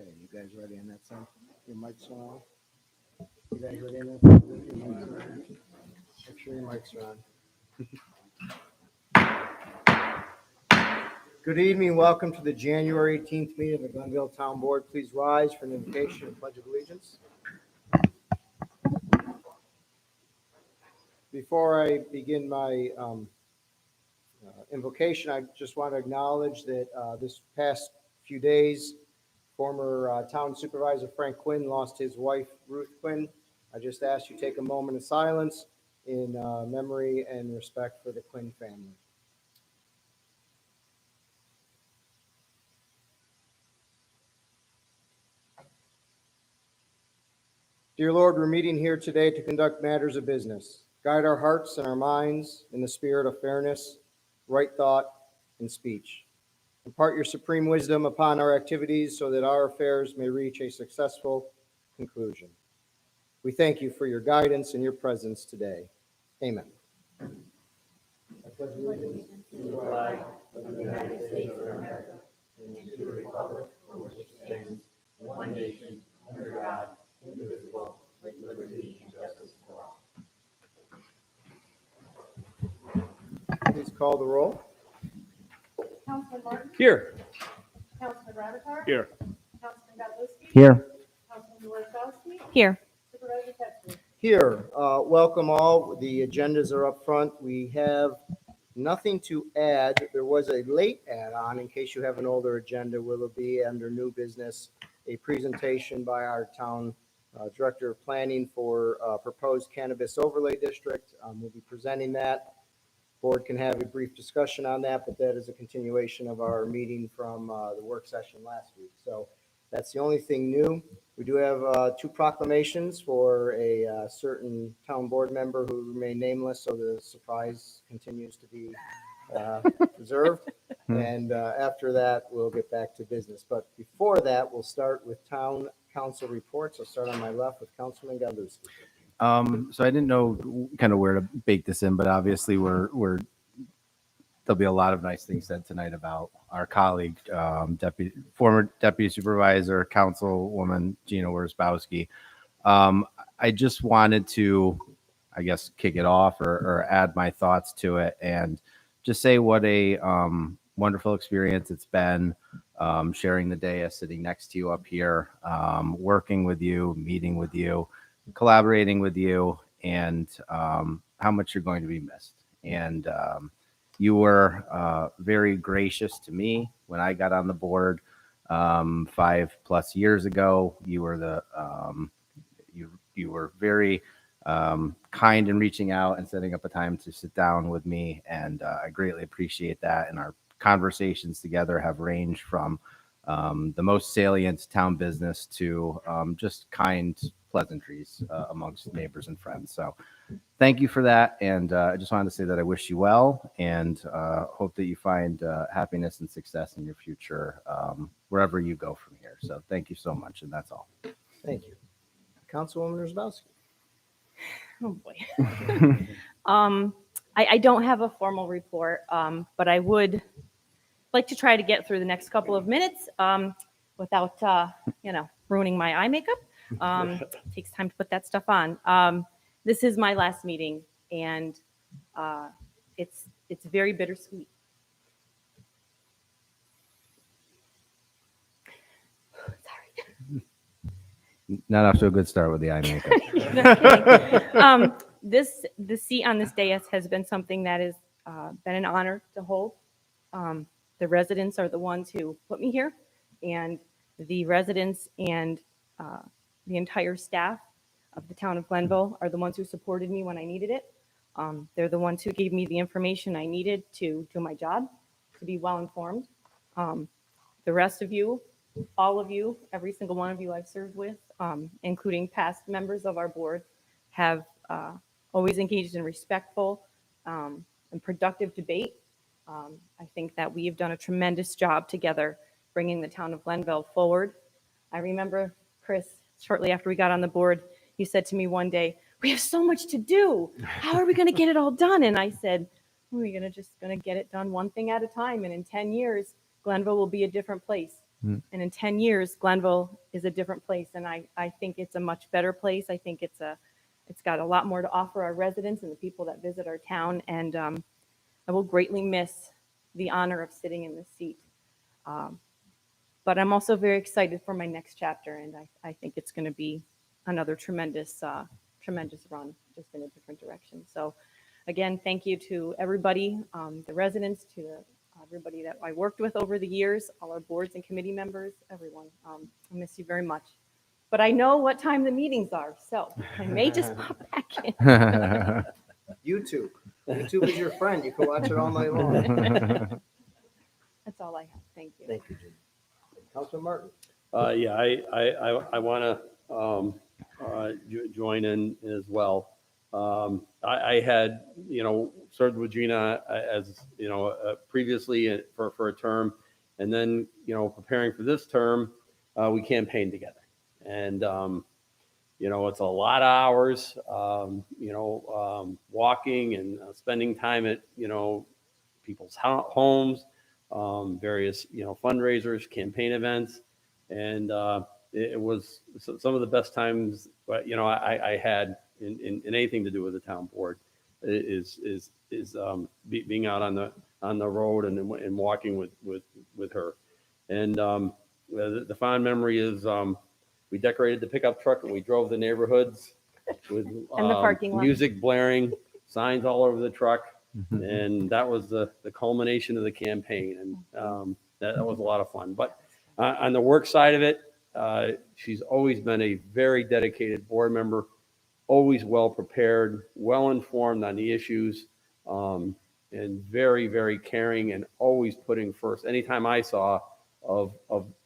You guys ready on that side? Your mics are on. You guys ready on that side? Your mics are on. Make sure your mics are on. Good evening. Welcome to the January 18th meeting of the Glenville Town Board. Please rise for an invocation and pledge of allegiance. Before I begin my invocation, I just want to acknowledge that this past few days, former town supervisor Frank Quinn lost his wife, Ruth Quinn. I just ask you to take a moment of silence in memory and respect for the Quinn family. Dear Lord, we're meeting here today to conduct matters of business. Guide our hearts and our minds in the spirit of fairness, right thought, and speech. Impart your supreme wisdom upon our activities so that our affairs may reach a successful conclusion. We thank you for your guidance and your presence today. Amen. I pledge allegiance to the flag of the United States of America and to the republic for which it stands, one nation, under God, indivisible, with liberty and justice for all. Please call the roll. Councilman Martin? Here. Councilman Rabitar? Here. Councilman Godlewski? Here. Councilman Wozzowski? Here. Supervisor Pettsley? Here, welcome all. The agendas are up front. We have nothing to add. There was a late add-on, in case you have an older agenda, will be under new business, a presentation by our town director of planning for proposed cannabis overlay district. We'll be presenting that. Board can have a brief discussion on that, but that is a continuation of our meeting from the work session last week. So that's the only thing new. We do have two proclamations for a certain town board member who remained nameless, so the surprise continues to be preserved. And after that, we'll get back to business. But before that, we'll start with town council reports. I'll start on my left with Councilman Godlewski. So I didn't know kind of where to bake this in, but obviously there'll be a lot of nice things said tonight about our colleague, former deputy supervisor, councilwoman Gina Worzbowski. I just wanted to, I guess, kick it off or add my thoughts to it and just say what a wonderful experience it's been, sharing the day as sitting next to you up here, working with you, meeting with you, collaborating with you, and how much you're going to be missed. And you were very gracious to me when I got on the board 5+ years ago. You were you were very kind in reaching out and setting up a time to sit down with me, and I greatly appreciate that. And our conversations together have ranged from the most salient town business to just kind pleasantries amongst neighbors and friends. So thank you for that. And I just wanted to say that I wish you well and hope that you find happiness and success in your future wherever you go from here. So thank you so much. And that's all. Thank you. Councilwoman Worzbowski. Oh boy. I don't have a formal report, but I would like to try to get through the next couple of minutes without, ruining my eye makeup. It takes time to put that stuff on. This is my last meeting, and it's very bittersweet. Sorry. Not off to a good start with the eye makeup. The seat on this dais has been something that has been an honor to hold. The residents are the ones who put me here, and the residents and the entire staff of the town of Glenville are the ones who supported me when I needed it. They're the ones who gave me the information I needed to do my job, to be well informed. The rest of you, all of you, every single one of you I've served with, including past members of our board, have always engaged in respectful and productive debate. I think that we have done a tremendous job together bringing the town of Glenville forward. I remember, Chris, shortly after we got on the board, you said to me one day, "We have so much to do. How are we going to get it all done?" And I said, "We're just going to get it done one thing at a time. And in 10 years, Glenville will be a different place." Mm. And in 10 years, Glenville is a different place. And I think it's a much better place. I think it's got a lot more to offer our residents and the people that visit our town. And I will greatly miss the honor of sitting in this seat. But I'm also very excited for my next chapter. And I think it's going to be another tremendous run, just in a different direction. So again, thank you to everybody, the residents, to everybody that I worked with over the years, all our boards and committee members, everyone. I miss you very much. But I know what time the meetings are, so I may just pop back in. YouTube. YouTube is your friend. You can watch it all night long. That's all I have. Thank you. Thank you, Jim. Councilman Martin. Yeah, I want to join in as well. I had, served with Gina as, previously for a term, and then, preparing for this term, we campaigned together. And, it's a lot of hours, walking and spending time at, people's homes, various, fundraisers, campaign events. And it was some of the best times, I had in anything to do with the town board is being out on the road and walking with her. And the fond memory is we decorated the pickup truck and we drove the neighborhoods with And the parking lot. music blaring, signs all over the truck. And that was the culmination of the campaign. And that was a lot of fun. But on the work side of it, she's always been a very dedicated board member, always well prepared, well informed on the issues, and very, very caring, and always putting first anytime I saw of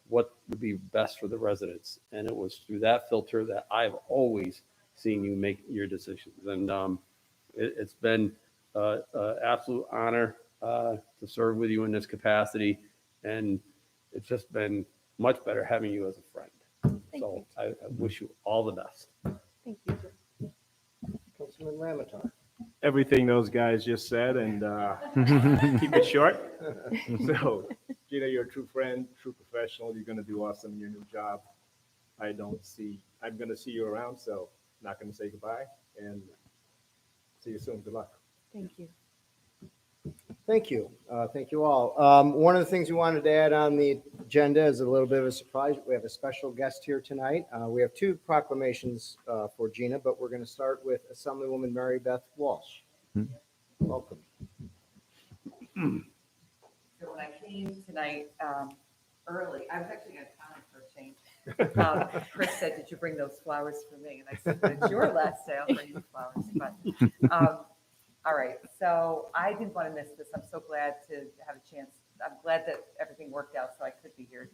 what would be best for the residents. And it was through that filter that I've always seen you make your decisions. And it's been an absolute honor to serve with you in this capacity. And it's just been much better having you as a friend. So I wish you all the best. Thank you. Councilman Ramatar. Everything those guys just said, and keep it short. So, Gina, you're a true friend, true professional. You're going to do awesome in your new job. I'm going to see you around, so not going to say goodbye, and see you soon. Good luck. Thank you. Thank you. Thank you all. One of the things we wanted to add on the agenda is a little bit of a surprise. We have a special guest here tonight. We have two proclamations for Gina, but we're going to start with Assemblywoman Mary Beth Walsh. Welcome. So when I came tonight early, I was actually going to comment for a change. Chris said, "Did you bring those flowers for me?" And I said, "It's your last day. I'll bring you flowers." But all right, so I didn't want to miss this. I'm so glad to have a chance. I'm glad that everything worked out so I could be here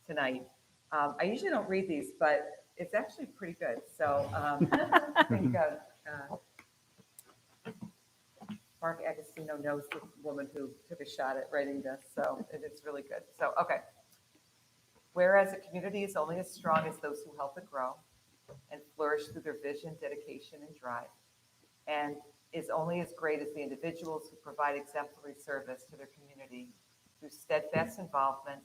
tonight. I usually don't read these, but it's actually pretty good. So I think Mark Agostino knows the woman who took a shot at writing this, so it's really good. So, okay. Whereas a community is only as strong as those who help it grow and flourish through their vision, dedication, and drive, and is only as great as the individuals who provide exemplary service to their community through steadfast involvement,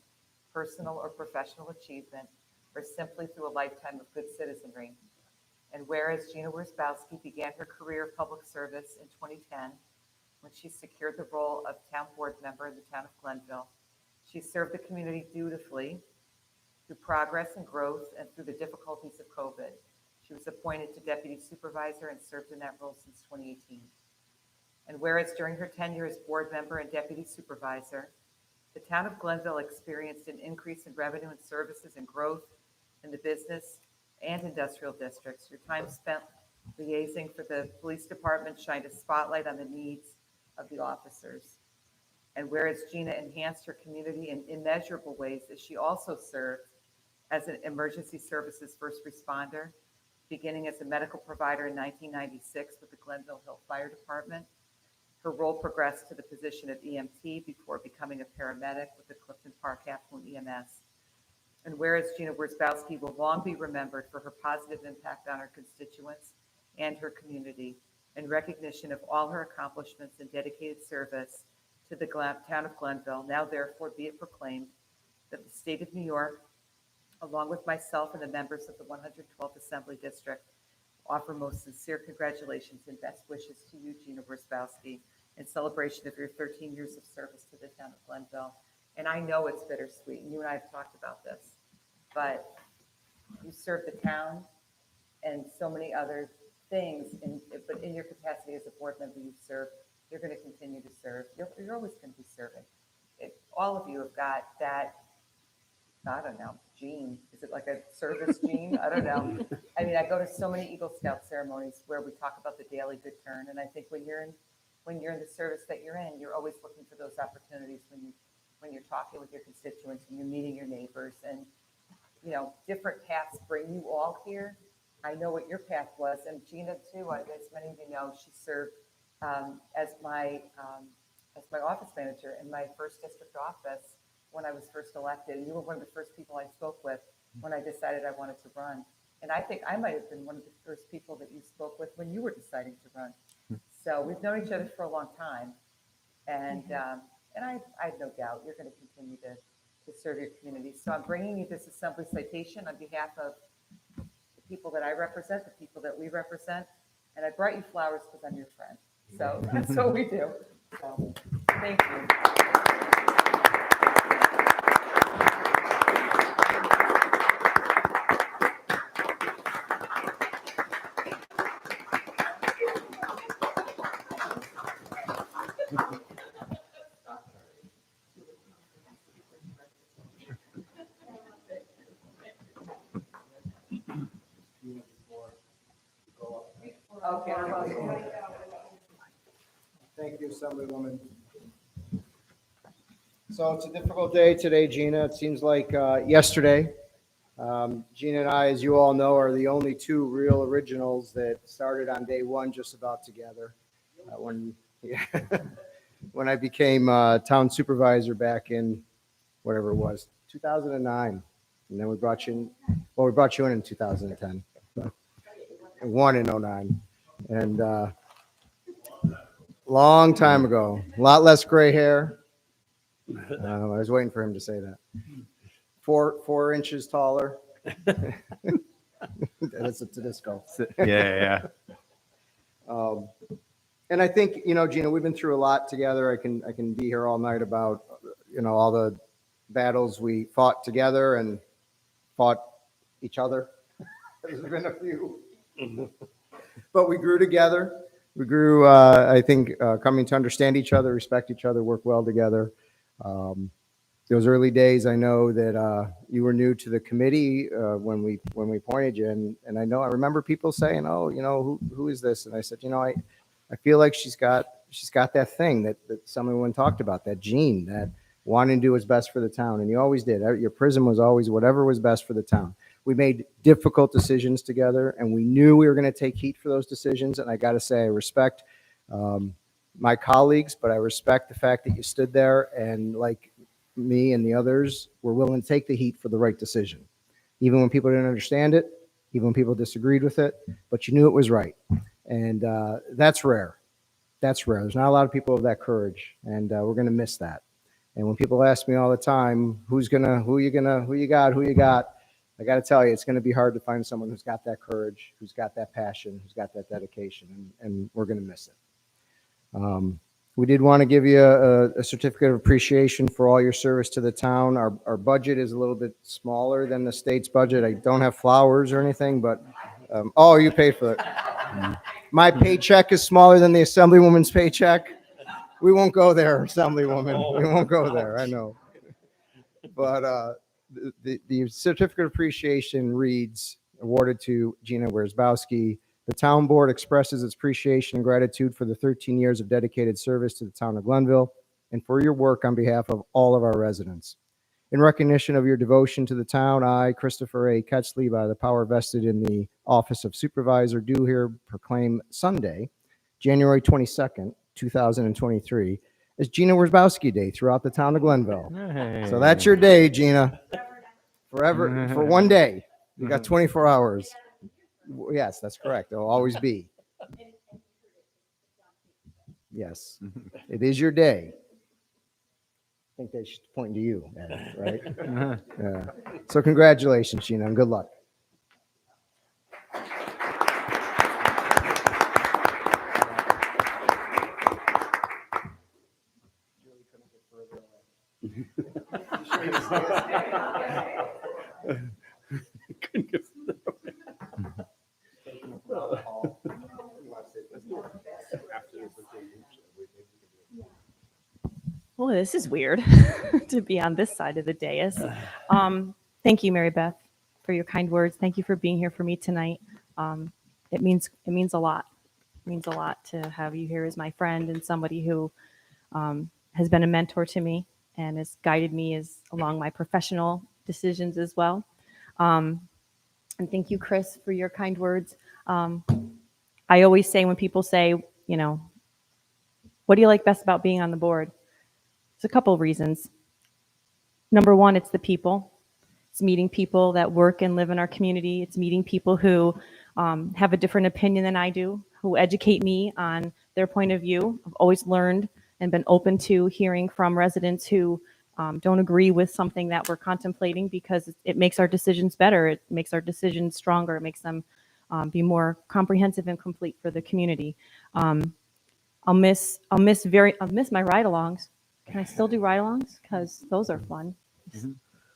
personal or professional achievement, or simply through a lifetime of good citizenry. And whereas Gina Wierzbowski began her career of public service in 2010, when she secured the role of town board member in the town of Glenville, she served the community dutifully through progress and growth and through the difficulties of COVID. She was appointed to deputy supervisor and served in that role since 2018. And whereas during her tenure as board member and deputy supervisor, the town of Glenville experienced an increase in revenue and services and growth in the business and industrial districts. Your time spent liaising for the police department shined a spotlight on the needs of the officers. And whereas Gina enhanced her community in immeasurable ways, as she also served as an emergency services first responder, beginning as a medical provider in 1996 with the Glenville Hill Fire Department. Her role progressed to the position of EMT before becoming a paramedic with the Clifton Park Affluent EMS. And whereas Gina Wierzbowski will long be remembered for her positive impact on her constituents and her community, in recognition of all her accomplishments and dedicated service to the town of Glenville, now therefore be it proclaimed that the state of New York, along with myself and the members of the 112th Assembly District, offer most sincere congratulations and best wishes to you, Gina Worsbowski, in celebration of your 13 years of service to the town of Glenville. And I know it's bittersweet, and you and I have talked about this, but you serve the town and so many other things, but in your capacity as a board member, you serve, you're going to continue to serve. You're always going to be serving. All of you have got that, I don't know, gene. Is it like a service gene? I don't know. I mean, I go to so many Eagle Scout ceremonies where we talk about the daily good turn, and I think when you're in the service that you're in, you're always looking for those opportunities when you're talking with your constituents, when you're meeting your neighbors, and different paths bring you all here. I know what your path was, and Gina too. As many of you know, she served as my office manager in my first district office when I was first elected. And you were one of the first people I spoke with when I decided I wanted to run. And I think I might have been one of the first people that you spoke with when you were deciding to run. So we've known each other for a long time, and I have no doubt you're going to continue to serve your community. So I'm bringing you this assembly citation on behalf of the people that I represent, the people that we represent, and I brought you flowers because I'm your friend. So that's what we do. So thank you. Okay. Thank you, Assemblywoman. So it's a difficult day today, Gina. It seems like yesterday. Gina and I, as you all know, are the only two real originals that started on day one just about together. When I became town supervisor back in whatever it was, 2009. And then we brought you in, we brought you in 2010. One in 09. And long time ago, a lot less gray hair. I was waiting for him to say that. 4 inches taller. That's a disco. Yeah. And I think, Gina, we've been through a lot together. I can be here all night about, all the battles we fought together and fought each other. There's been a few. But we grew together. We grew, I think, coming to understand each other, respect each other, work well together. Those early days, I know that you were new to the committee when we appointed you, and I remember people saying, "Oh, who is this?" And I said, I feel like she's got that thing that someone talked about, that gene, that wanting to do what's best for the town, and you always did. Your prism was always whatever was best for the town. We made difficult decisions together, and we knew we were going to take heat for those decisions. And I got to say, I respect my colleagues, but I respect the fact that you stood there and, like me and the others, were willing to take the heat for the right decision, even when people didn't understand it, even when people disagreed with it, but you knew it was right. And that's rare. That's rare. There's not a lot of people of that courage, and we're going to miss that. And when people ask me all the time, who you got? I got to tell you, it's going to be hard to find someone who's got that courage, who's got that passion, who's got that dedication, and we're going to miss it. We did want to give you a certificate of appreciation for all your service to the town. Our budget is a little bit smaller than the state's budget. I don't have flowers or anything, but you pay for it. My paycheck is smaller than the Assemblywoman's paycheck. We won't go there, Assemblywoman. We won't go there. I know. But the certificate of appreciation reads, awarded to Gina Worsbowski. The town board expresses its appreciation and gratitude for the 13 years of dedicated service to the town of Glenville and for your work on behalf of all of our residents. In recognition of your devotion to the town, I, Christopher A. Ketzley, by the power vested in the office of supervisor, do here proclaim Sunday, January 22nd, 2023, as Gina Worsbowski Day throughout the town of Glenville. Hey. So that's your day, Gina. Forever, for one day. You got 24 hours. Yes, that's correct. It'll always be. Yes, it is your day. think they should point to you, Ed, right? Yeah. So congratulations, Gina, and good luck. Well, this is weird to be on this side of the dais. Thank you, Mary Beth, for your kind words. Thank you for being here for me tonight. It means a lot. It means a lot to have you here as my friend and somebody who has been a mentor to me and has guided me along my professional decisions as well. And thank you, Chris, for your kind words. I always say when people say, what do you like best about being on the board? There's a couple of reasons. Number one, it's the people. It's meeting people that work and live in our community. It's meeting people who have a different opinion than I do, who educate me on their point of view. I've always learned and been open to hearing from residents who don't agree with something that we're contemplating because it makes our decisions better. It makes our decisions stronger. It makes them be more comprehensive and complete for the community. I'll miss my ride-alongs. Can I still do ride-alongs? Because those are fun.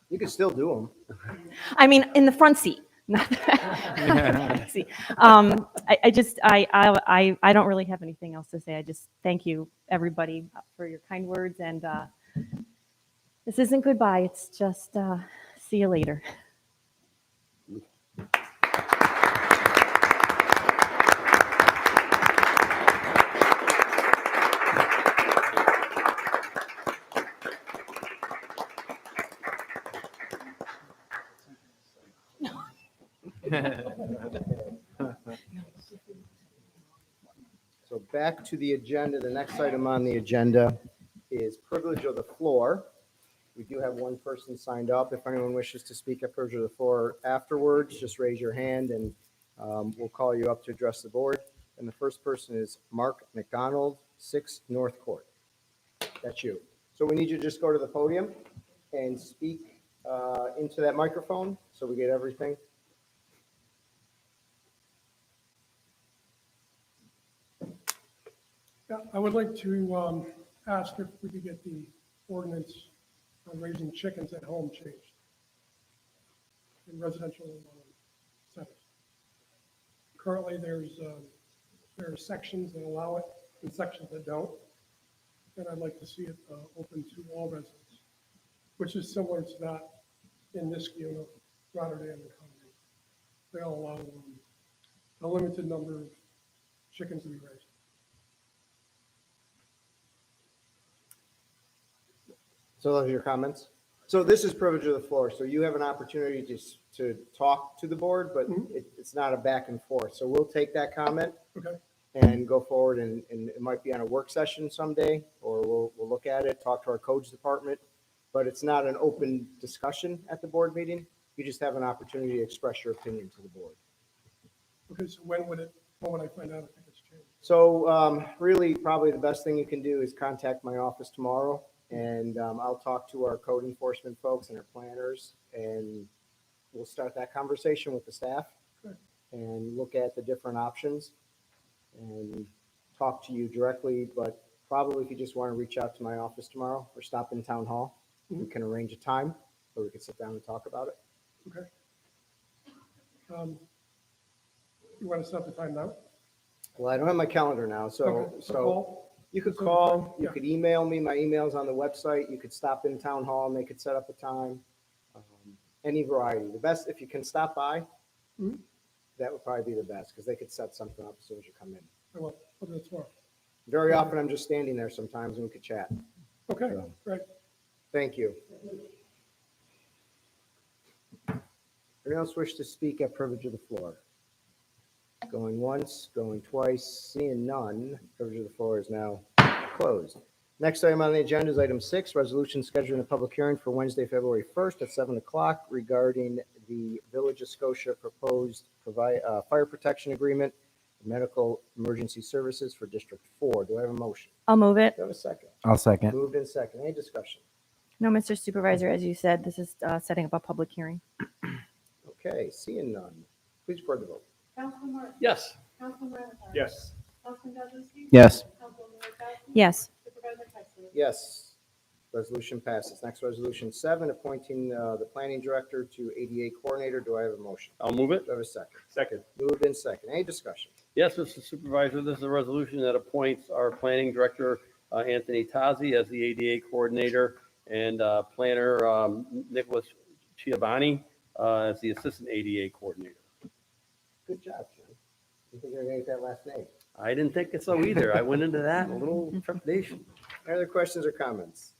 You can still do them. I mean, in the front seat, not the back seat. I don't really have anything else to say. I just thank you, everybody, for your kind words. And this isn't goodbye. It's just see you later. So back to the agenda. The next item on the agenda is privilege of the floor. We do have one person signed up. If anyone wishes to speak at privilege of the floor afterwards, just raise your hand and we'll call you up to address the board. And the first person is Mark McDonald, 6 North Court. That's you. So we need you to just go to the podium and speak into that microphone so we get everything. Yeah, I would like to ask if we could get the ordinance on raising chickens at home changed in residential settings. Currently, there are sections that allow it and sections that don't, and I'd like to see it open to all residents, which is similar to that in Niskayuna, Rotterdam, and Conway. They all allow a limited number of chickens to be raised. So those are your comments. So this is privilege of the floor. So you have an opportunity to talk to the board, but it's not a back and forth. So we'll take that comment Okay. and go forward, and it might be on a work session someday, or we'll look at it, talk to our codes department. But it's not an open discussion at the board meeting. You just have an opportunity to express your opinion to the board. Okay, so when would I find out if it's changed? So really, probably the best thing you can do is contact my office tomorrow, and I'll talk to our code enforcement folks and our planners, and we'll start that conversation with the staff Good. and look at the different options and talk to you directly. But probably if you just want to reach out to my office tomorrow or stop in town hall, we can arrange a time where we can sit down and talk about it. Okay. You want to set the time now? Well, I don't have my calendar now, so Okay, call. you could Set the call, time, you yeah. could email me, my email's on the website, you could stop in town hall and they could set up a time. Any variety. The best, if you can stop by, Mhm. that would probably be the best, because they could set something up as soon as you come in. I will. I'll do it tomorrow. Very often, I'm just standing there sometimes and we could chat. Okay, So, great. thank you. Anyone else wish to speak at privilege of the floor? Going once, going twice, seeing none, privilege of the floor is now closed. Next item on the agenda is item 6, resolution scheduling a public hearing for Wednesday, February 1st at 7 o'clock regarding the Village of Scotia proposed fire protection agreement, medical emergency services for District 4. Do I have a motion? I'll move it. Do I have a second? I'll second. Moved in second. Any discussion? No, Mr. Supervisor, as you said, this is setting up a public hearing. Okay, seeing none. Please record the vote. Councilman Martin? Yes. Councilman Ramichardt? Yes. Councilman Goodlewski? Yes. Councilwoman Wozzachowski? Yes. Supervisor Pettsley? Yes. Resolution passes. Next, resolution 7, appointing the planning director to ADA coordinator. Do I have a motion? I'll move it. Do I have a second? Second. Moved in second. Any discussion? Yes, Mr. Supervisor, this is a resolution that appoints our planning director, Anthony Tazi, as the ADA coordinator, and planner Nicholas Chiavani as the assistant ADA coordinator. Good job, Jim. You think you're going to get that last name? I didn't think so either. I went into that in a little trepidation. Any other questions or comments?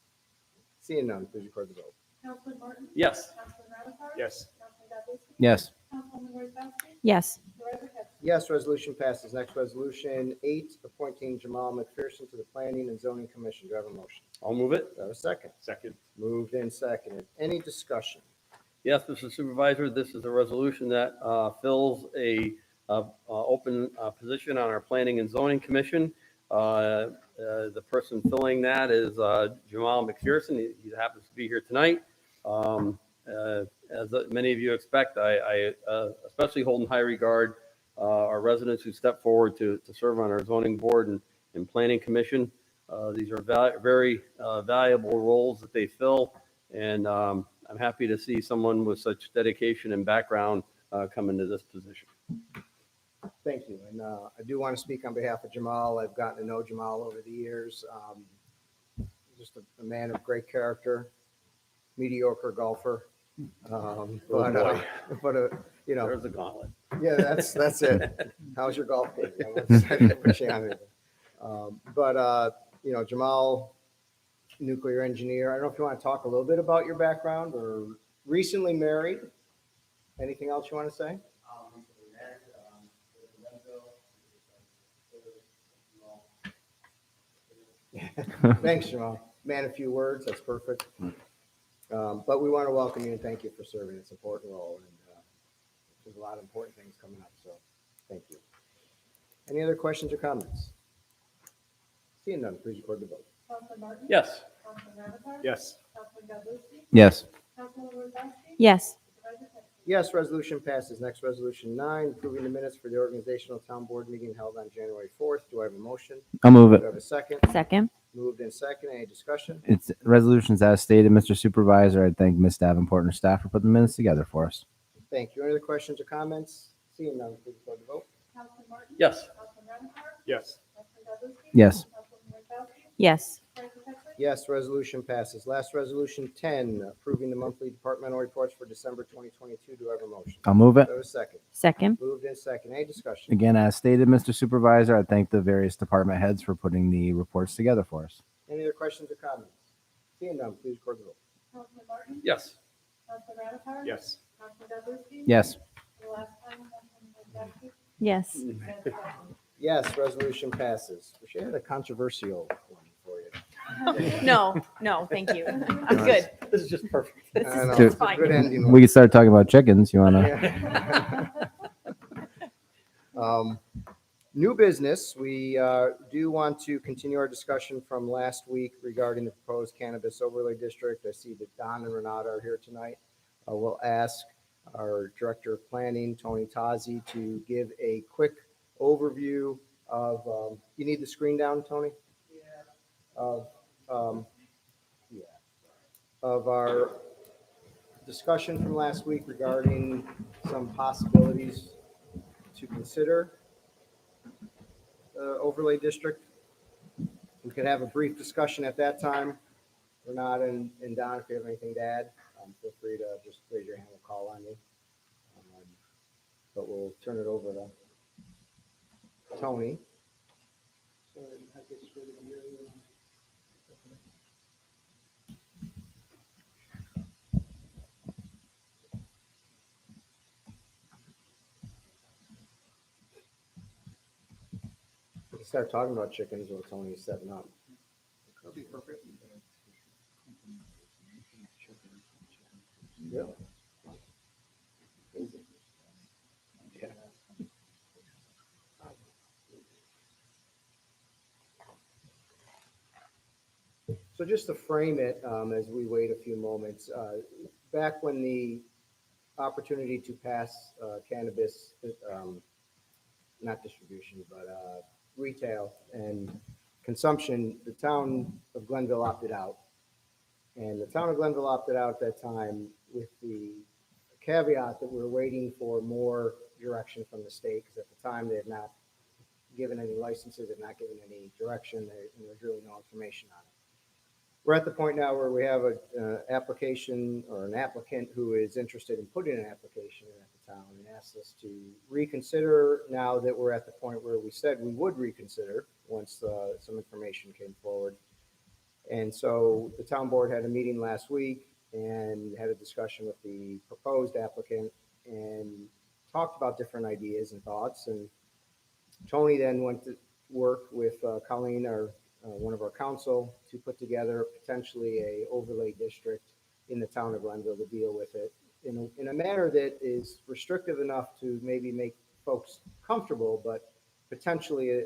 Seeing none, please record the vote. Councilman Martin? Yes. Councilman Ramichardt? Yes. Councilman Goodlewski? Yes. Councilwoman Wozzachowski? Yes. Supervisor Pettsley? Yes, resolution passes. Next, resolution 8, appointing Jamal McPherson to the Planning and Zoning Commission. Do I have a motion? I'll move it. Do I have a second? Second. Moved in second. Any discussion? Yes, Mr. Supervisor, this is a resolution that fills a open position on our Planning and Zoning Commission. The person filling that is Jamal McPherson. He happens to be here tonight. As many of you expect, I especially hold in high regard our residents who step forward to serve on our zoning board and planning commission. These are very valuable roles that they fill, and I'm happy to see someone with such dedication and background come into this position. Thank you. And I do want to speak on behalf of Jamal. I've gotten to know Jamal over the years. Just a man of great character, mediocre golfer. You know, There's a gauntlet. yeah, that's it. How's your golf game? I won't put you on it. You know, Jamal, nuclear engineer. I don't know if you want to talk a little bit about your background or recently married. Anything else you want to say? Thanks, Jamal. Man, a few words. That's perfect. But we want to welcome you and thank you for serving this important role. And there's a lot of important things coming up. So thank you. Any other questions or comments? Seeing none, please record the vote. Councilman Martin? Yes. Councilman Ramichardt? Yes. Councilman Goodlewski? Yes. Councilwoman Wozzachowski? Yes. Supervisor Pettsley? Yes, resolution passes. Next, resolution 9, approving the minutes for the organizational town board meeting held on January 4th. Do I have a motion? I'll move Do it. I have a second? Second. Moved in second. Any discussion? It's resolutions as stated, Mr. Supervisor. I thank Ms. Davenport and her staff for putting the minutes together for us. Thank you. Any other questions or comments? Seeing none, please record the vote. Councilman Martin? Yes. Councilman Ramichardt? Yes. Councilman Goodlewski? Yes. Councilwoman Wozzachowski? Yes. Supervisor Pettsley? Yes, resolution passes. Last resolution 10, approving the monthly departmental reports for December 2022. Do I have a motion? I'll move it. Do I have a second? Second. Moved in second. Any discussion? Again, as stated, Mr. Supervisor, I thank the various department heads for putting the reports together for us. Any other questions or comments? Seeing none, please record the vote. Councilman Martin? Yes. Councilman Ramichardt? Yes. Councilman Goodlewski? Yes. For the last time, Councilwoman Wozzachowski? Yes. Supervisor Pettsley? Yes, resolution passes. We should have a controversial one for you. No, thank you. I'm good. This is just perfect. I This know, is it's a fine. good ending. We can start talking about chickens. You want to? Yeah. New business, we do want to continue our discussion from last week regarding the proposed cannabis overlay district. I see that Don and Renata are here tonight. We'll ask our Director of Planning, Tony Tazi, to give a quick overview of, you need the screen down, Tony? Of our discussion from last week regarding some possibilities to consider the overlay district. We could have a brief discussion at that time. Renata and Don, if you have anything to add, feel free to just raise your hand. We'll call on you. But we'll turn it over to Tony. We can start talking about chickens while Tony's setting up. Yeah. Yeah. So just to frame it, as we wait a few moments, back when the opportunity to pass cannabis, not distribution, but retail and consumption, the town of Glenville opted out. And the town of Glenville opted out at that time with the caveat that we're waiting for more direction from the state, because at the time they had not given any licenses, had not given any direction, and there was really no information on it. We're at the point now where we have an application or an applicant who is interested in putting an application in at the town and asked us to reconsider now that we're at the point where we said we would reconsider once some information came forward. And so the town board had a meeting last week and had a discussion with the proposed applicant and talked about different ideas and thoughts. And Tony then went to work with Colleen, one of our council, to put together potentially a overlay district in the town of Glenville to deal with it in a manner that is restrictive enough to maybe make folks comfortable, but potentially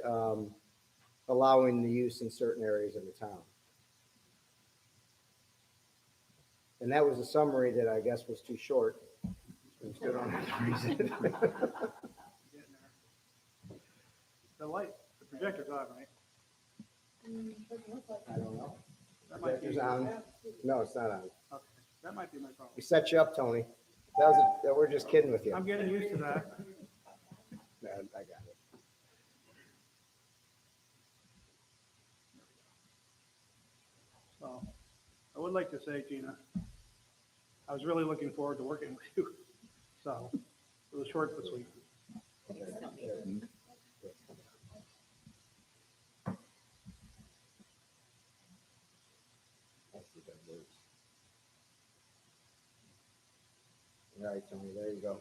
allowing the use in certain areas of the town. And that was a summary that I guess was too short. We still don't have to read it. The light, the projector's on, right? I don't know. That might be, Projector's on. No, it's not on. okay, that might be my problem. We set you up, Tony. We're just kidding with you. I'm getting used to that. No, I got it. So, I would like to say, Gina, I was really looking forward to working with you. So, it was short but sweet. All right, Tony, there you go.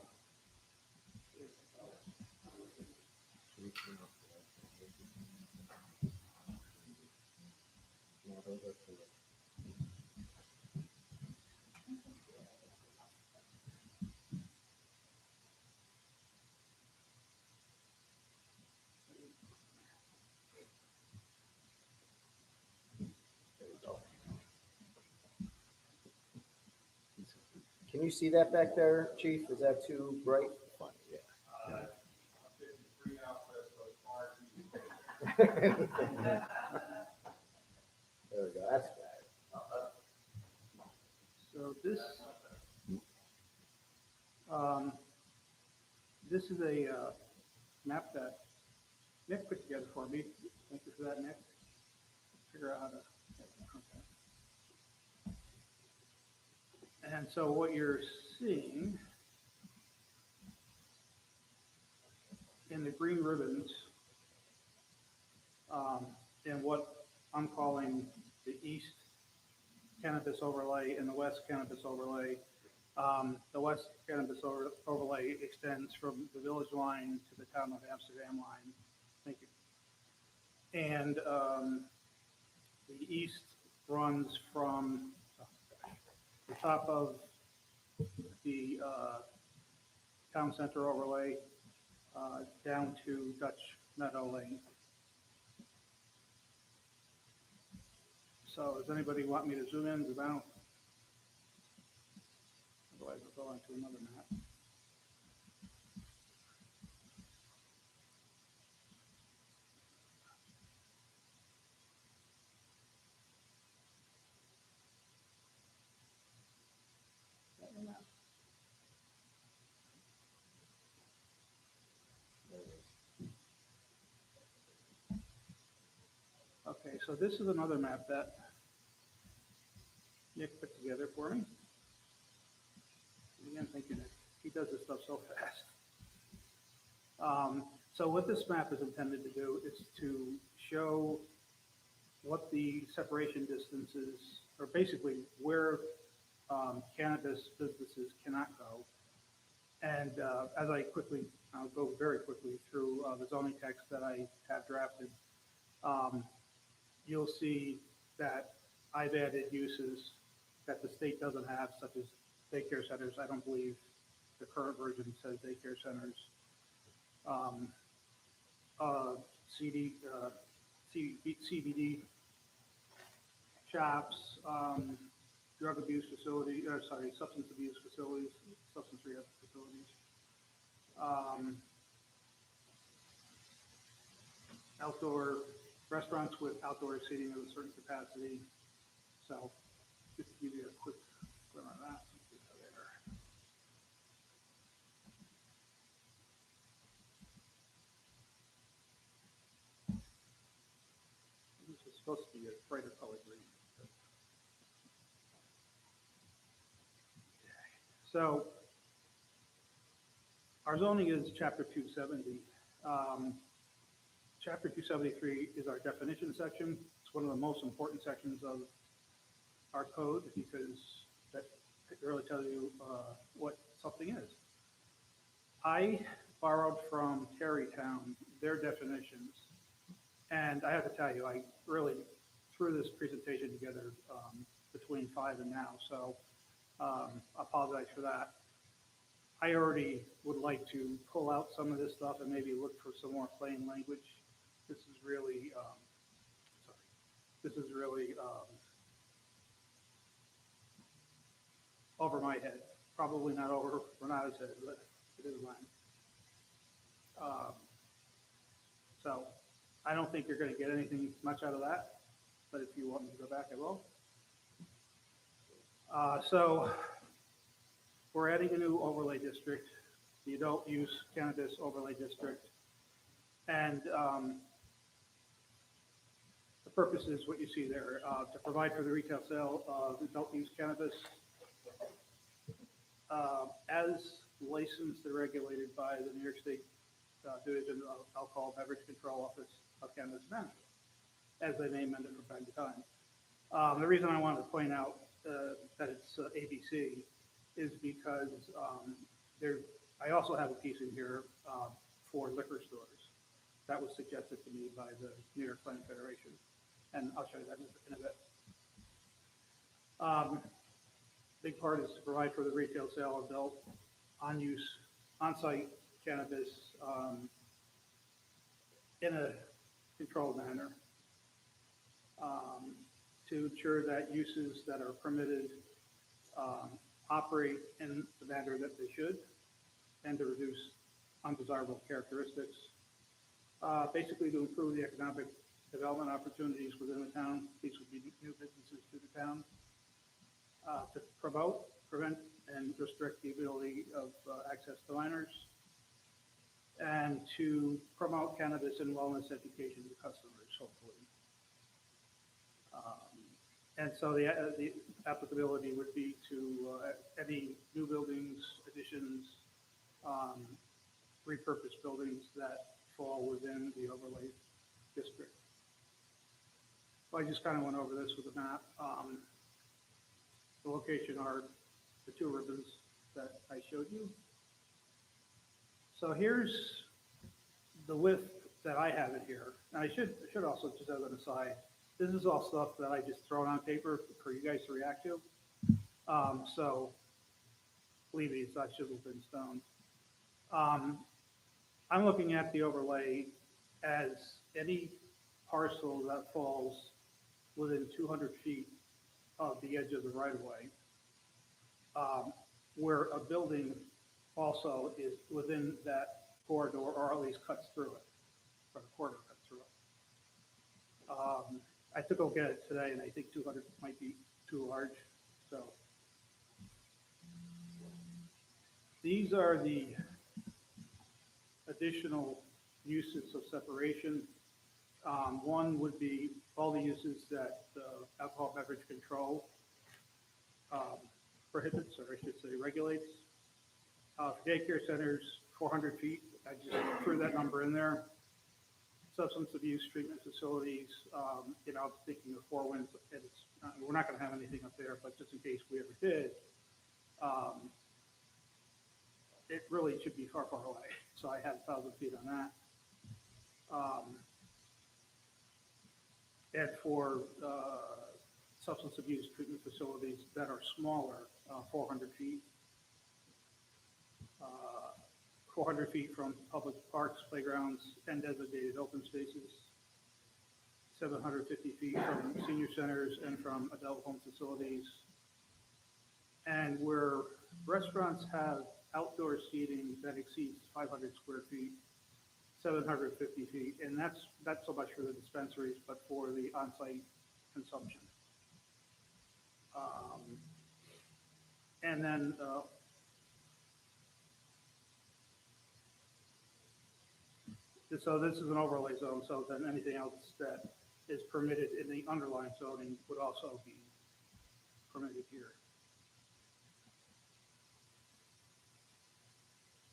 Can you see that back there, Chief? Is that too bright? There we go. That's So this is a map that Nick put together for me. Thank you for that, Nick. Figure out how to. Okay. And so what you're seeing in the green ribbons, and what I'm calling the East Cannabis Overlay and the West Cannabis Overlay. The West Cannabis Overlay extends from the village line to the town of Amsterdam line. Thank you. And the east runs from the top of the town center overlay down to Dutch Meadow Lane. So does anybody want me to zoom in, zoom out? Otherwise we'll go on to another map. Okay, so this is another map that Nick put together for me. Again, thank you, Nick. He does this stuff so fast. So what this map is intended to do is to show what the separation distances, or basically where cannabis businesses cannot go. And as I'll go very quickly through the zoning text that I have drafted. You'll see that I've added uses that the state doesn't have, such as daycare centers. I don't believe the current version says daycare centers. CBD shops, drug abuse facility, or sorry, substance abuse facilities, substance rehab facilities. Outdoor restaurants with outdoor seating of a certain capacity. So just to give you a quick run on that. There. This is supposed to be a brighter color green. So our zoning is chapter 270. Chapter 273 is our definition section. It's one of the most important sections of our code because that really tells you what something is. I borrowed from Terrytown their definitions, and I have to tell you, I really threw this presentation together between 5 and now, so I apologize for that. I already would like to pull out some of this stuff and maybe look for some more plain language. This is really, over my head. Probably not over Renata's head, but it is mine. So I don't think you're going to get anything much out of that, but if you want me to go back, I will. So we're adding a new overlay district, the adult use cannabis overlay district. And the purpose is what you see there, to provide for the retail sale of adult use cannabis as licensed and regulated by the New York State Division of Alcohol Beverage Control Office of Cannabis Management, as they may amend it from time to time. The reason I wanted to point out that it's ABC is because I also have a piece in here for liquor stores. That was suggested to me by the New York Planning Federation, and I'll show you that in a bit. Big part is to provide for the retail sale of adult on-site cannabis in a controlled manner to ensure that uses that are permitted operate in the manner that they should and to reduce undesirable characteristics. Basically to improve the economic development opportunities within the town. These would be new businesses to the town. To promote, prevent, and restrict the ability of access to minors, and to promote cannabis and wellness education to customers, hopefully. And so the applicability would be to any new buildings, additions, repurposed buildings that fall within the overlay district. So I just kind of went over this with a map. The location are the two ribbons that I showed you. So here's the width that I have it here. And I should also, just as an aside, this is all stuff that I just thrown on paper for you guys to react to. So believe me, it's not chiseled in stone. I'm looking at the overlay as any parcel that falls within 200 feet of the edge of the right-of-way, where a building also is within that corridor, or at least cuts through it, or the corridor cuts through it. I took a look at it today, and I think 200 might be too large. So these are the additional uses of separation. One would be all the uses that alcohol beverage control prohibits, or I should say regulates. For daycare centers, 400 feet, I just threw that number in there. Substance abuse treatment facilities, I'm thinking of Four Winds, and we're not going to have anything up there, but just in case we ever did, it really should be far, far away. So I had 1,000 feet on that. And for substance abuse treatment facilities that are smaller, 400 feet. 400 feet from public parks, playgrounds, and designated open spaces. 750 feet from senior centers and from adult home facilities. And where restaurants have outdoor seating that exceeds 500 square feet, 750 feet, and that's not so much for the dispensaries, but for the on-site consumption. And then so this is an overlay zone, so then anything else that is permitted in the underlying zoning would also be permitted here.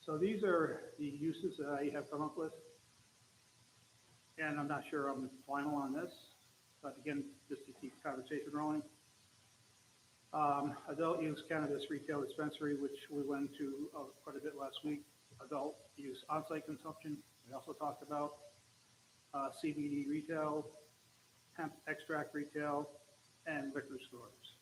So these are the uses that I have come up with. And I'm not sure I'm final on this, but again, just to keep the conversation rolling. Adult use cannabis retail dispensary, which we went to quite a bit last week. Adult use on-site consumption, we also talked about. CBD retail, hemp extract retail, and liquor stores.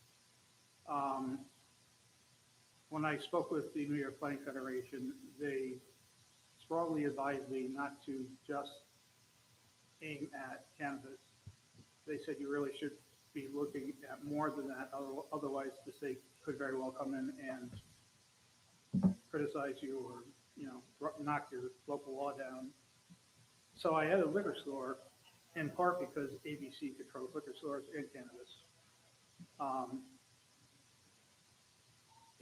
When I spoke with the New York Planning Federation, they strongly advised me not to just aim at cannabis. They said you really should be looking at more than that, otherwise the state could very well come in and criticize you or, you know, knock your local law down. So I had a liquor store, in part because ABC controls liquor stores and cannabis.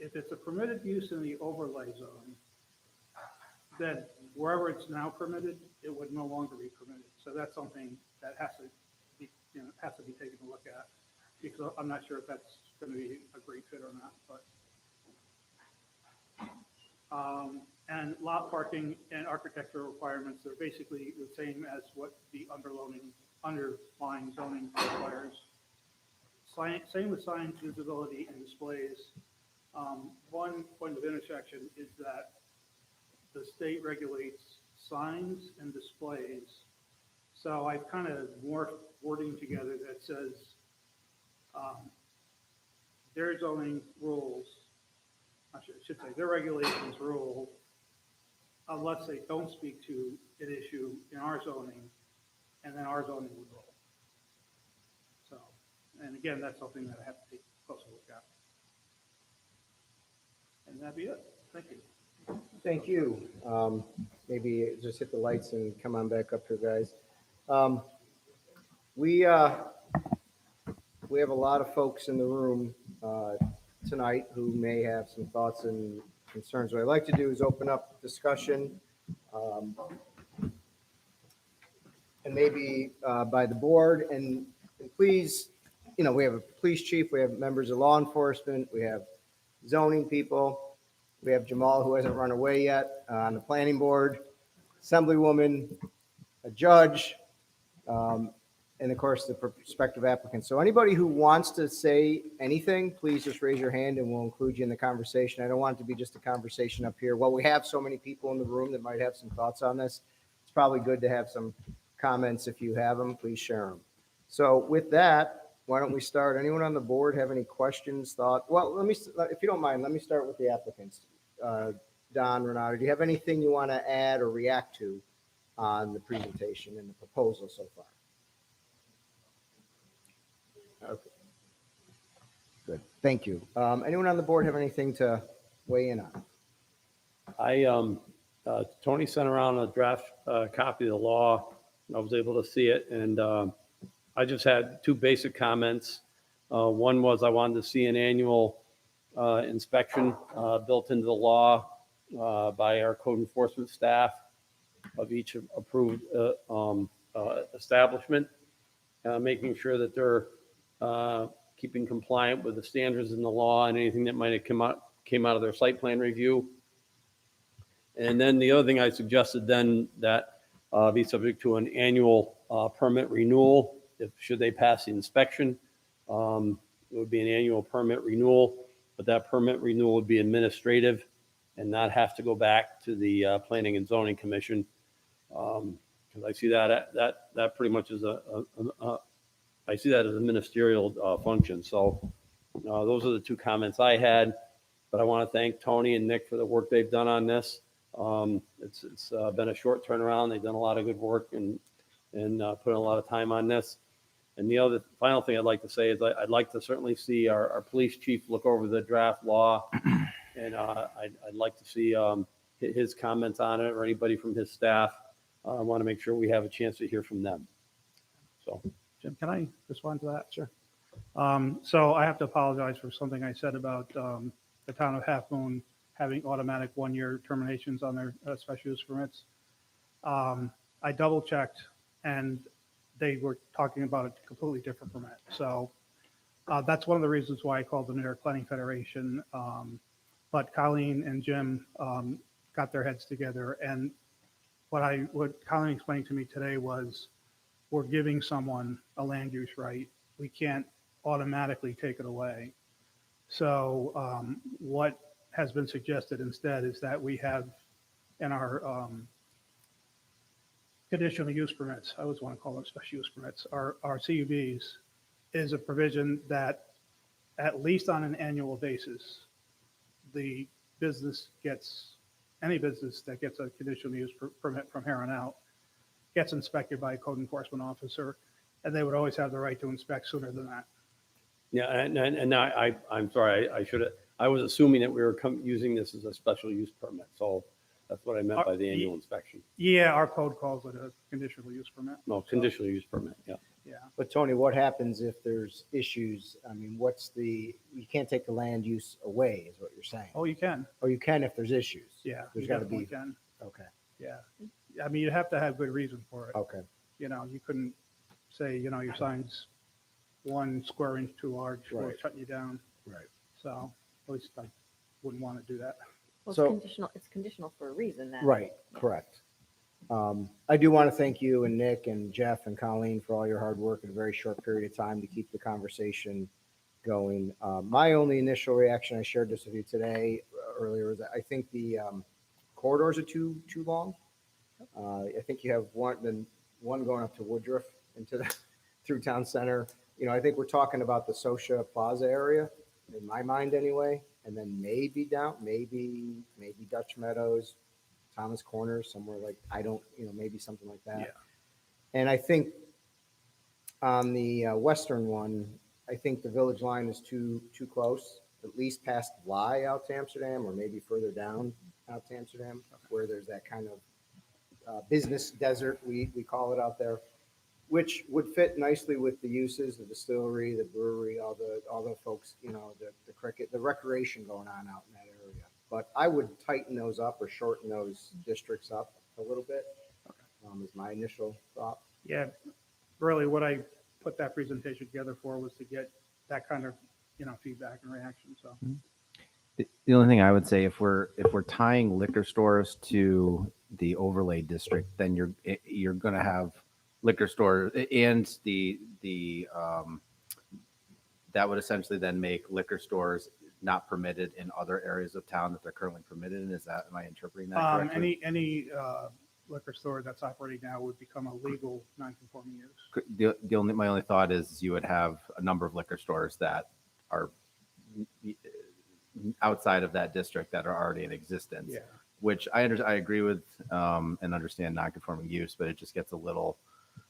If it's a permitted use in the overlay zone, then wherever it's now permitted, it would no longer be permitted. So that's something that has to be, you know, has to be taken a look at, because I'm not sure if that's going to be a great fit or not. But and lot parking and architectural requirements are basically the same as what the underlying zoning requires. Same with signs, visibility, and displays. One point of intersection is that the state regulates signs and displays. So I've kind of morphed wording together that says their zoning rules, I should say their regulations rule, unless they don't speak to an issue in our zoning, and then our zoning would rule. So, and again, that's something that I have to take a closer look at. And that'd be it. Thank you. Thank you. Maybe just hit the lights and come on back up here, guys. We have a lot of folks in the room tonight who may have some thoughts and concerns. What I'd like to do is open up discussion, and maybe by the board. And please, you know, we have a police chief, we have members of law enforcement, we have zoning people. We have Jamal, who hasn't run away yet, on the planning board, assemblywoman, a judge, and of course, the prospective applicants. So anybody who wants to say anything, please just raise your hand and we'll include you in the conversation. I don't want it to be just a conversation up here. Well, we have so many people in the room that might have some thoughts on this. It's probably good to have some comments. If you have them, please share them. So with that, why don't we start? Anyone on the board have any questions, thought? Well, if you don't mind, let me start with the applicants. Don, Renato, do you have anything you want to add or react to on the presentation and the proposal so far? Okay. Good. Thank you. Anyone on the board have anything to weigh in on? Tony sent around a draft copy of the law. I was able to see it, and I just had two basic comments. One was I wanted to see an annual inspection built into the law by our code enforcement staff of each approved establishment, making sure that they're keeping compliant with the standards in the law and anything that might have came out of their site plan review. And then the other thing I suggested then that be subject to an annual permit renewal should they pass the inspection. It would be an annual permit renewal, but that permit renewal would be administrative and not have to go back to the Planning and Zoning Commission. Because I see that pretty much is I see that as a ministerial function. So those are the two comments I had, but I want to thank Tony and Nick for the work they've done on this. It's been a short turnaround. They've done a lot of good work and put a lot of time on this. And the other final thing I'd like to say is I'd like to certainly see our police chief look over the draft law. And I'd like to see his comments on it, or anybody from his staff. I want to make sure we have a chance to hear from them. So, Jim, can I respond to that? Sure. So I have to apologize for something I said about the town of Half Moon having automatic one-year terminations on their special use permits. I double checked, and they were talking about a completely different permit. So that's one of the reasons why I called the New York Planning Federation. But Colleen and Jim got their heads together, and what Colleen explained to me today was, we're giving someone a land use right. We can't automatically take it away. So what has been suggested instead is that we have in our conditional use permits, I always want to call them special use permits, our CUBs, is a provision that at least on an annual basis, the business gets, any business that gets a conditional use permit from here on out gets inspected by a code enforcement officer, and they would always have the right to inspect sooner than that. yeah, and I'm sorry, I was assuming that we were using this as a special use permit. So that's what I meant by the annual inspection. Yeah, our code calls it a conditional use permit. No, conditional use permit, yeah. Yeah. But Tony, what happens if there's issues? I mean, you can't take the land use away, is what you're saying. Oh, you can. Or you can if there's issues. Yeah. There's you got to definitely be, can. okay, Yeah. I mean, you have to have good reason for it. okay. You know, you couldn't say, you know, your sign's 1 square inch too large, we're Right. shutting you down. Right. So at least I wouldn't want to do that. Well, So- it's conditional for a reason then. Right, correct. I do want to thank you and Nick and Jeff and Colleen for all your hard work in a very short period of time to keep the conversation going. My only initial reaction, I shared this with you today earlier, is that I think the corridors are too long. I think you have one going up to Woodruff into the through town center. You know, I think we're talking about the Sosha Plaza area, in my mind anyway, and then maybe Dutch Meadows, Thomas Corners, somewhere like, maybe something like that. Yeah. And I think on the western one, I think the village line is too close, at least past Y out to Amsterdam, or maybe further down out to Amsterdam, where there's that kind of business desert, we call it out there, which would fit nicely with the uses, the distillery, the brewery, all the folks, the cricket, the recreation going on out in that area. But I would tighten those up or shorten those districts up a little bit, is my initial thought. Yeah, really what I put that presentation together for was to get that kind of, feedback and reaction, so. The only thing I would say, if we're tying liquor stores to the overlay district, then you're going to have liquor stores, and that would essentially then make liquor stores not permitted in other areas of town that they're currently permitted in. Am I interpreting that correctly? Any liquor store that's operating now would become a legal non-conforming use. My only thought is you would have a number of liquor stores that are outside of that district that are already in existence. Yeah. Which I agree with and understand non-conforming use, but it just gets a little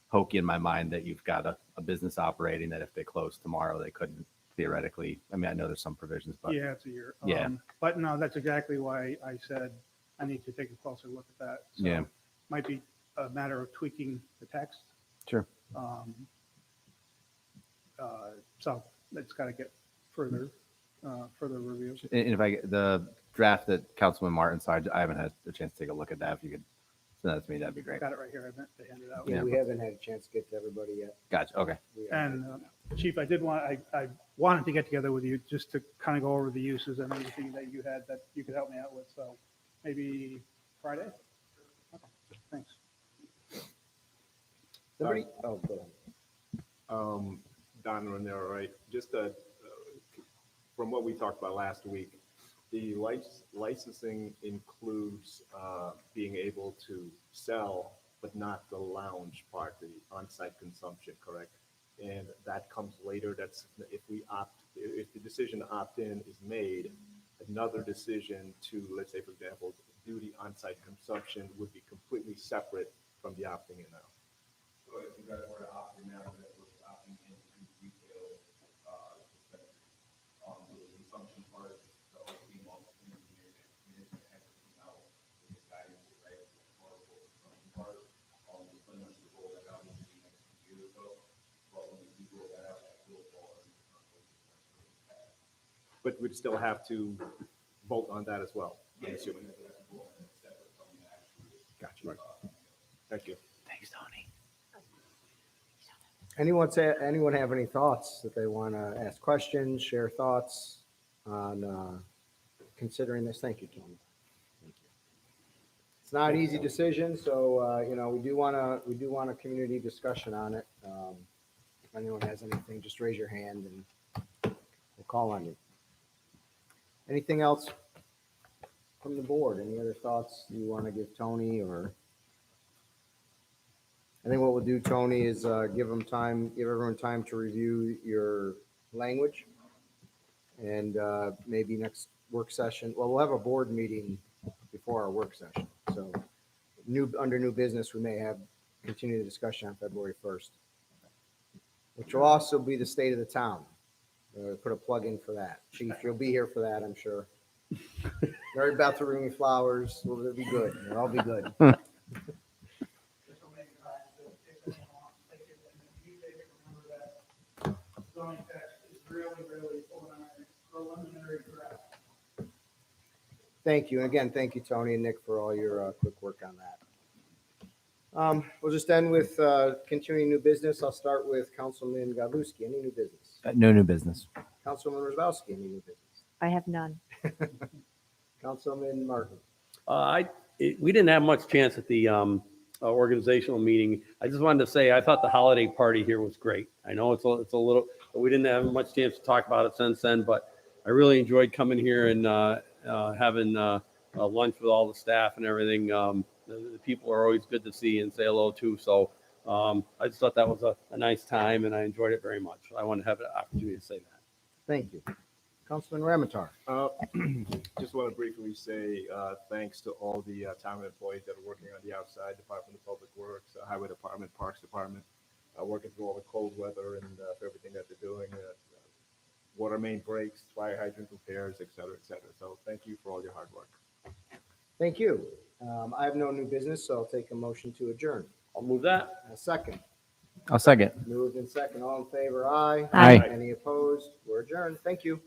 hokey in my mind that you've got a business operating that if they close tomorrow, they couldn't theoretically. I mean, I know there's some provisions, but Yeah, it's a year. Yeah. But no, that's exactly why I said I need to take a closer look at that. So Yeah. Might be a matter of tweaking the text. Sure. So it's got to get further review. And if I get the draft that Councilman Martin signed, I haven't had a chance to take a look at that. If you could send that to me, that'd be great. Got it right here. I meant to hand it out. Yeah. We haven't had a chance to get to everybody yet. Gotcha. Okay. And Chief, I wanted to get together with you just to kind of go over the uses and anything that you had that you could help me out with. So maybe Friday? Okay, thanks. Somebody, oh, go ahead. Don Raniero, right? Just from what we talked about last week, the licensing includes being able to sell, but not the lounge part, the on-site consumption, correct? And that comes later. That's if the decision to opt in is made, another decision to, let's say, for example, do the on-site consumption would be completely separate from the opting in now. So if you guys were to opt in now, that was opting but we'd still have to vote on that as well, I'm assuming. Gotcha. Right. Thank you. Thanks, Tony. Anyone have any thoughts that they want to ask questions, share thoughts on considering this? Thank you, Tony. Thank you. It's not an easy decision, so, we do want a community discussion on it. If anyone has anything, just raise your hand and we'll call on you. Anything else from the board? Any other thoughts you want to give Tony or? I think what we'll do, Tony, is give everyone time to review your language. And maybe next work session, well, we'll have a board meeting before our work session. So under new business, we may continue the discussion on February 1st, which will also be the state of the town. Put a plug in for that. Chief, you'll be here for that, I'm sure. Mary Beth will bring me flowers. It'll be good. It'll all be good. Zoning text is really preliminary draft. Thank you. And again, thank you, Tony and Nick, for all your quick work on that. We'll just end with continuing new business. I'll start with Councilman Godlewski. Any new business? No new business. Councilman Rosbowski, any new business? I have none. Councilman Martin. We didn't have much chance at the organizational meeting. I just wanted to say, I thought the holiday party here was great. I know it's a little, we didn't have much chance to talk about it since then, but I really enjoyed coming here and having lunch with all the staff and everything. The people are always good to see and say hello to. So I just thought that was a nice time and I enjoyed it very much. I wanted to have an opportunity to say that. Thank you. Councilman Ramatar. Just want to briefly say thanks to all the town employees that are working on the outside, Department of Public Works, Highway Department, Parks Department, working through all the cold weather and for everything that they're doing, water main breaks, fire hydrant repairs, et cetera, et cetera. So thank you for all your hard work. Thank you. I have no new business, so I'll take a motion to adjourn. I'll move that. A second. I'll second. Moved in second. All in favor, aye. Aye. Any opposed? We're adjourned. Thank you.